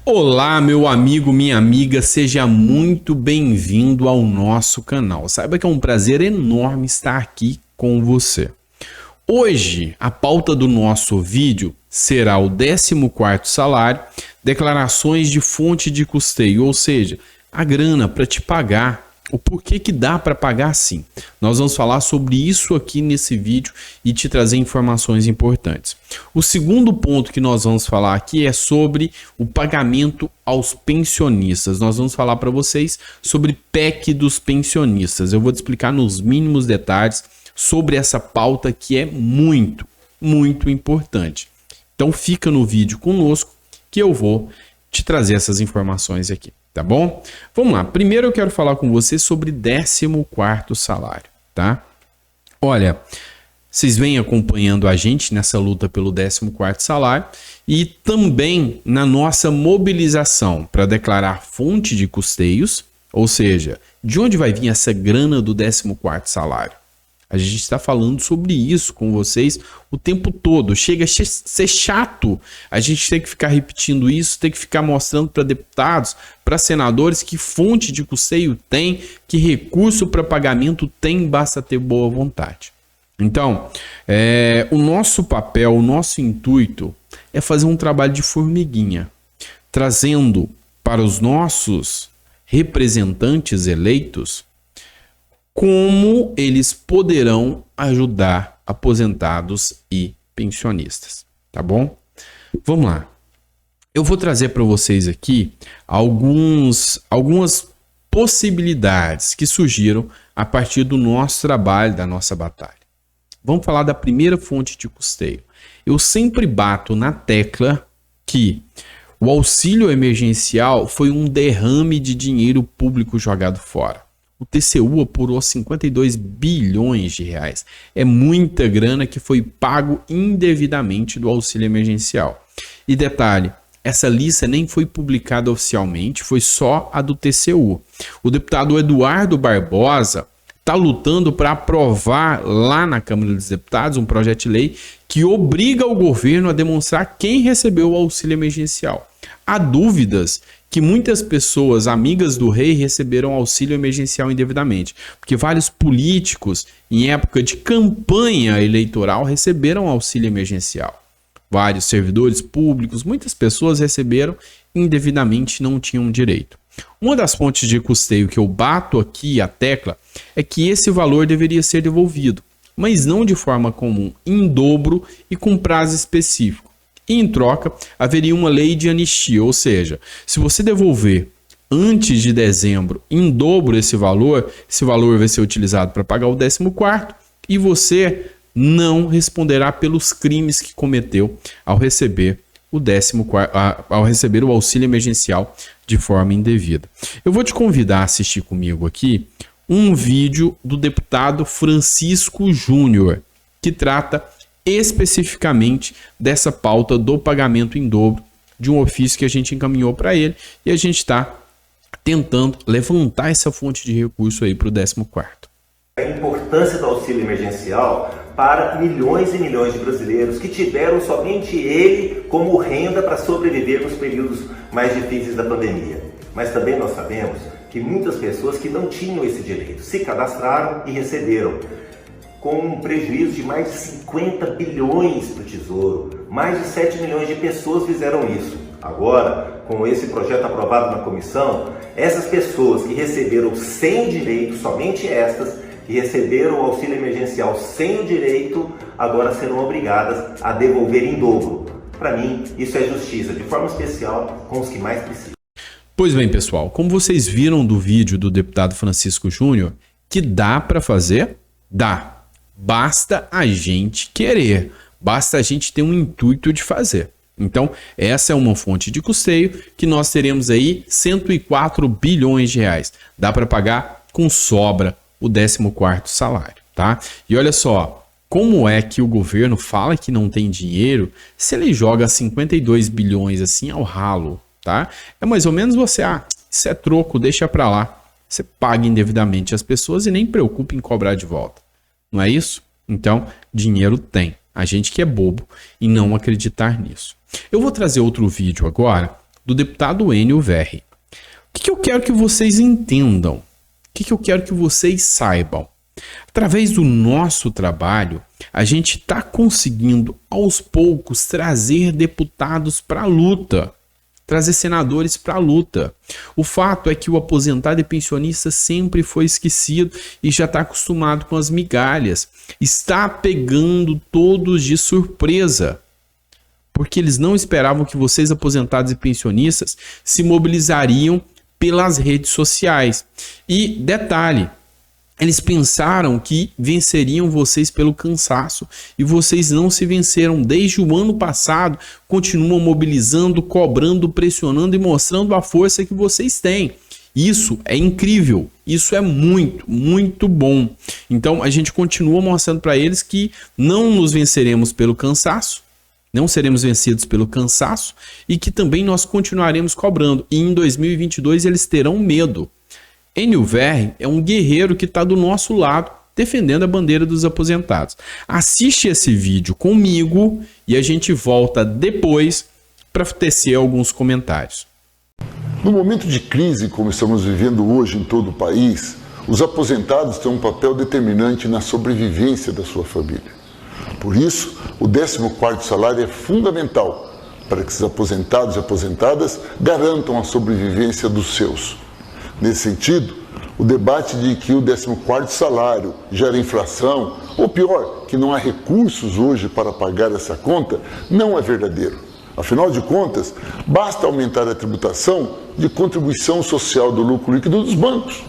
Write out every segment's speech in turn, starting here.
Olá, meu amigo, minha amiga, seja muito bem-vindo ao nosso canal. Saiba que é um prazer enorme estar aqui com você. Hoje, a pauta do nosso vídeo será o 14º salário, declarações de fonte de custeio, ou seja, a grana para te pagar. O porquê que dá para pagar sim. Nós vamos falar sobre isso aqui nesse vídeo e te trazer informações importantes. O segundo ponto que nós vamos falar aqui é sobre o pagamento aos pensionistas. Nós vamos falar para vocês sobre PEC dos pensionistas. Eu vou te explicar nos mínimos detalhes sobre essa pauta que é muito importante. Então fica no vídeo conosco que eu vou te trazer essas informações aqui. Tá bom? Vamos lá. Primeiro eu quero falar com você sobre 14º salário, tá? Olha, vocês vêm acompanhando a gente nessa luta pelo 14º salário e também na nossa mobilização para declarar fonte de custeios, ou seja, de onde vai vir essa grana do 14º salário? A gente está falando sobre isso com vocês o tempo todo. Chega a ser chato a gente ter que ficar repetindo isso, ter que ficar mostrando para deputados, para senadores que fonte de custeio tem, que recurso para pagamento tem, basta ter boa vontade. Então, o nosso papel, o nosso intuito é fazer um trabalho de formiguinha, trazendo para os nossos representantes eleitos como eles poderão ajudar aposentados e pensionistas, tá bom? Vamos lá. Eu vou trazer para vocês aqui algumas possibilidades que surgiram a partir do nosso trabalho, da nossa batalha. Vamos falar da primeira fonte de custeio. Eu sempre bato na tecla que o auxílio emergencial foi um derrame de dinheiro público jogado fora. O TCU apurou 52 bilhões de reais. É muita grana que foi pago indevidamente do auxílio emergencial. E detalhe, essa lista nem foi publicada oficialmente, foi só a do TCU. O deputado Eduardo Barbosa está lutando para aprovar lá na Câmara dos Deputados um projeto de lei que obriga o governo a demonstrar quem recebeu o auxílio emergencial. Há dúvidas que muitas pessoas amigas do rei receberam auxílio emergencial indevidamente, porque vários políticos em época de campanha eleitoral receberam auxílio emergencial. Vários servidores públicos, muitas pessoas receberam indevidamente e não tinham direito. Uma das fontes de custeio que eu bato aqui a tecla é que esse valor deveria ser devolvido, mas não de forma comum, em dobro e com prazo específico. E em troca, haveria uma lei de anistia, ou seja, se você devolver antes de dezembro em dobro esse valor vai ser utilizado para pagar o 14º e você não responderá pelos crimes que cometeu ao receber ao receber o auxílio emergencial de forma indevida. Eu vou te convidar a assistir comigo aqui um vídeo do deputado Francisco Júnior, que trata especificamente dessa pauta do pagamento em dobro de um ofício que a gente encaminhou para ele e a gente está tentando levantar essa fonte de recurso aí para o 14º. A importância do auxílio emergencial para milhões e milhões de brasileiros que tiveram somente ele como renda para sobreviver nos períodos mais difíceis da pandemia. Mas também nós sabemos que muitas pessoas que não tinham esse direito se cadastraram e receberam, com um prejuízo de mais de 50 bilhões para o Tesouro. Mais de 7 milhões de pessoas fizeram isso. Agora, com esse projeto aprovado na comissão, essas pessoas que receberam sem direito, somente estas, que receberam o auxílio emergencial sem o direito, agora serão obrigadas a devolver em dobro. Para mim, isso é justiça, de forma especial com os que mais precisam. Pois bem, pessoal, como vocês viram do vídeo do deputado Francisco Júnior, que dá para fazer? Dá. Basta a gente querer, basta a gente ter um intuito de fazer. Então, essa é uma fonte de custeio que nós teremos aí 104 bilhões de reais. Dá para pagar com sobra o 14º salário, tá? E olha só, como é que o governo fala que não tem dinheiro se ele joga 52 bilhões assim ao ralo, tá? É mais ou menos você, isso é troco, deixa para lá. Você paga indevidamente as pessoas e nem preocupa em cobrar de volta. Não é isso? Então, dinheiro tem. A gente que é bobo em não acreditar nisso. Eu vou trazer outro vídeo agora, do deputado Enio Verri. O que eu quero que vocês entendam? O que eu quero que vocês saibam? Através do nosso trabalho, a gente está conseguindo, aos poucos, trazer deputados para a luta, trazer senadores para a luta. O fato é que o aposentado e pensionista sempre foi esquecido e já está acostumado com as migalhas. Está pegando todos de surpresa, porque eles não esperavam que vocês, aposentados e pensionistas, se mobilizariam pelas redes sociais. E detalhe, eles pensaram que venceriam vocês pelo cansaço e vocês não se venceram. Desde o ano passado, continuam mobilizando, cobrando, pressionando e mostrando a força que vocês têm. Isso é incrível, isso é muito, muito bom. Então a gente continua mostrando para eles que não nos venceremos pelo cansaço, não seremos vencidos pelo cansaço e que também nós continuaremos cobrando. E em 2022 eles terão medo. Enio Verri é um guerreiro que está do nosso lado, defendendo a bandeira dos aposentados. Assiste esse vídeo comigo e a gente volta depois para tecer alguns comentários. No momento de crise como estamos vivendo hoje em todo o país, os aposentados têm um papel determinante na sobrevivência da sua família. Por isso, o 14º salário é fundamental para que os aposentados e aposentadas garantam a sobrevivência dos seus. Nesse sentido, o debate de que o 14º salário gera inflação, ou pior, que não há recursos hoje para pagar essa conta, não é verdadeiro. Afinal de contas, basta aumentar a tributação de contribuição social do lucro líquido dos bancos,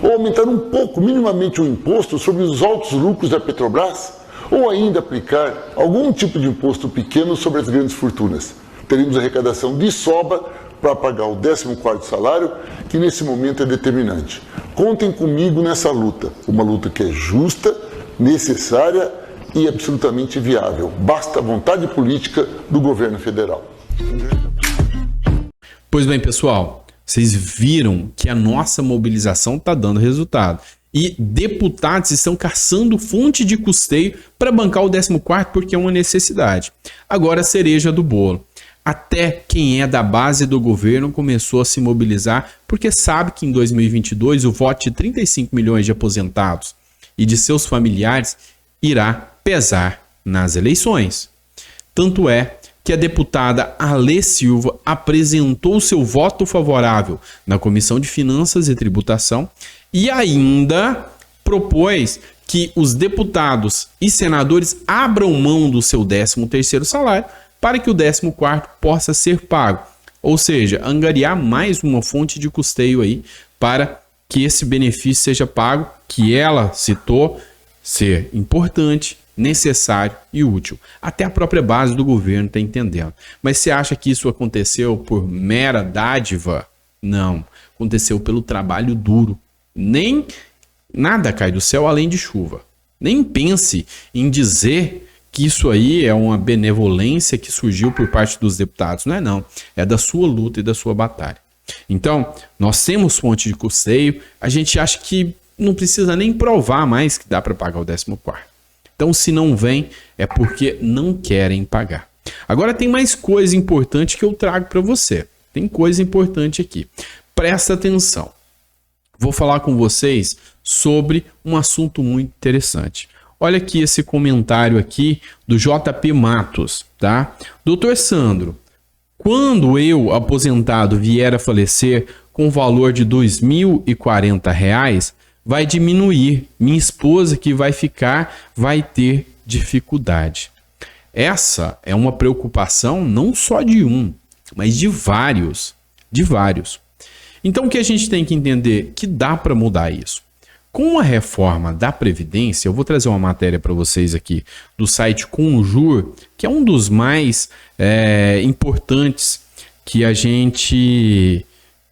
ou aumentar um pouco, minimamente, o imposto sobre os altos lucros da Petrobras, ou ainda aplicar algum tipo de imposto pequeno sobre as grandes fortunas. Teremos arrecadação de sobra para pagar o 14º salário, que nesse momento é determinante. Contem comigo nessa luta, uma luta que é justa, necessária e absolutamente viável. Basta a vontade política do governo federal. Pois bem, pessoal, vocês viram que a nossa mobilização está dando resultado. E deputados estão caçando fonte de custeio para bancar o 14º porque é uma necessidade. Agora a cereja do bolo. Até quem é da base do governo começou a se mobilizar porque sabe que em 2022 o voto de 35 milhões de aposentados e de seus familiares irá pesar nas eleições. Tanto é que a deputada Alê Silva apresentou seu voto favorável na Comissão de Finanças e Tributação e ainda propôs que os deputados e senadores abram mão do seu 13º salário para que o 14º possa ser pago. Ou seja, angariar mais uma fonte de custeio aí para que esse benefício seja pago, que ela citou ser importante, necessário e útil. Até a própria base do governo está entendendo. Mas você acha que isso aconteceu por mera dádiva? Não. Aconteceu pelo trabalho duro. Nem nada cai do céu além de chuva. Nem pense em dizer que isso aí é uma benevolência que surgiu por parte dos deputados. Não é não. É da sua luta e da sua batalha. Então, nós temos fonte de custeio. A gente acha que não precisa nem provar mais que dá para pagar o 14º. Então, se não vem, é porque não querem pagar. Agora tem mais coisa importante que eu trago para você. Tem coisa importante aqui. Presta atenção. Vou falar com vocês sobre um assunto muito interessante. Olha aqui esse comentário aqui do JP Matos, tá? Doutor Sandro, quando eu, aposentado, vier a falecer com o valor de R$ 2.040, vai diminuir. Minha esposa que vai ficar vai ter dificuldade. Essa é uma preocupação não só de um, mas de vários. Então o que a gente tem que entender? Que dá para mudar isso. Com a reforma da Previdência, eu vou trazer uma matéria para vocês aqui do site Conjur, que é um dos mais importantes que a gente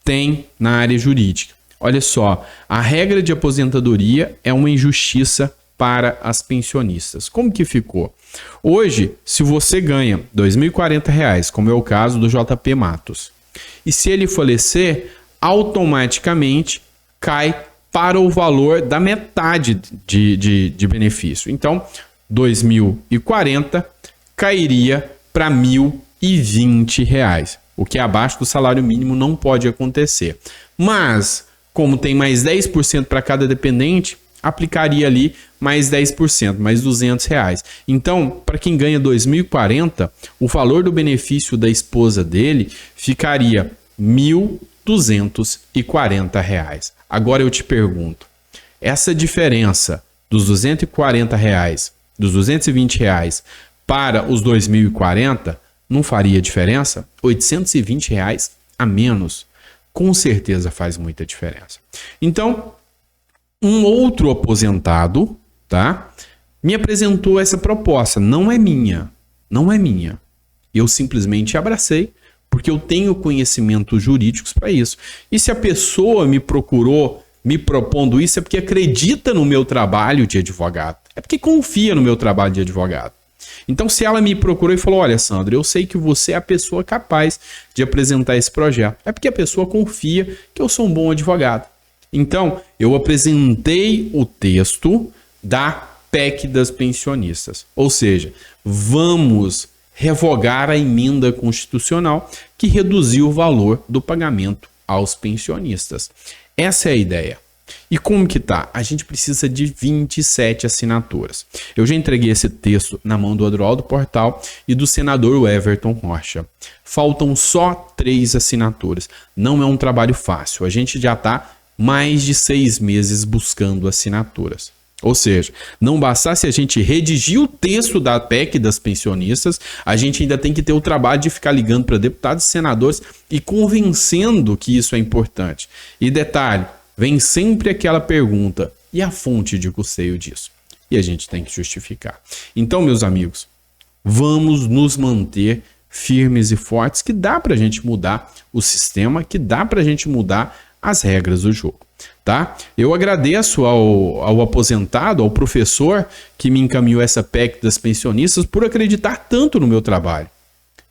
tem na área jurídica. Olha só, a regra de aposentadoria é uma injustiça para as pensionistas. Como que ficou? Hoje, se você ganha R$ 2.040, como é o caso do JP Matos, e se ele falecer, automaticamente cai para o valor da metade de benefício. Então, R$ 2.040 cairia para R$ 1.020. O que é abaixo do salário mínimo não pode acontecer. Mas, como tem mais 10% para cada dependente, aplicaria ali mais 10%, mais R$200. Então, para quem ganha 2.040, o valor do benefício da esposa dele ficaria R$1.240. Agora eu te pergunto, essa diferença dos R$240, dos R$220 para os 2.040, não faria diferença? R$820 a menos. Com certeza faz muita diferença. Então, um outro aposentado, tá, me apresentou essa proposta. Não é minha. Não é minha. Eu simplesmente abracei, porque eu tenho conhecimentos jurídicos para isso. E se a pessoa me procurou me propondo isso, é porque acredita no meu trabalho de advogado. É porque confia no meu trabalho de advogado. Então, se ela me procurou e falou, olha, Sandro, eu sei que você é a pessoa capaz de apresentar esse projeto. É porque a pessoa confia que eu sou um bom advogado. Então, eu apresentei o texto da PEC das pensionistas. Ou seja, vamos revogar a emenda constitucional que reduziu o valor do pagamento aos pensionistas. Essa é a ideia. E como que tá? A gente precisa de 27 assinaturas. Eu já entreguei esse texto na mão do Adroaldo Portal e do senador Everton Rocha. Faltam só 3 assinaturas. Não é um trabalho fácil. A gente já está mais de 6 meses buscando assinaturas. Ou seja, não bastasse a gente redigir o texto da PEC das pensionistas, a gente ainda tem que ter o trabalho de ficar ligando para deputados e senadores e convencendo que isso é importante. E detalhe, vem sempre aquela pergunta, e a fonte de custeio disso? E a gente tem que justificar. Então, meus amigos, vamos nos manter firmes e fortes, que dá para a gente mudar o sistema, que dá para a gente mudar as regras do jogo, tá? Eu agradeço ao aposentado, ao professor que me encaminhou essa PEC das pensionistas por acreditar tanto no meu trabalho.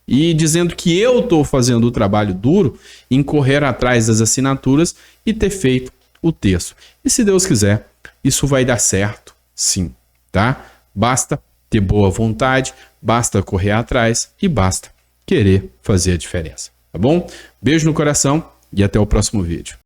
E dizendo que eu estou fazendo o trabalho duro em correr atrás das assinaturas e ter feito o texto. E se Deus quiser, isso vai dar certo, sim, tá? Basta ter boa vontade, basta correr atrás e basta querer fazer a diferença, tá bom? Beijo no coração e até o próximo vídeo.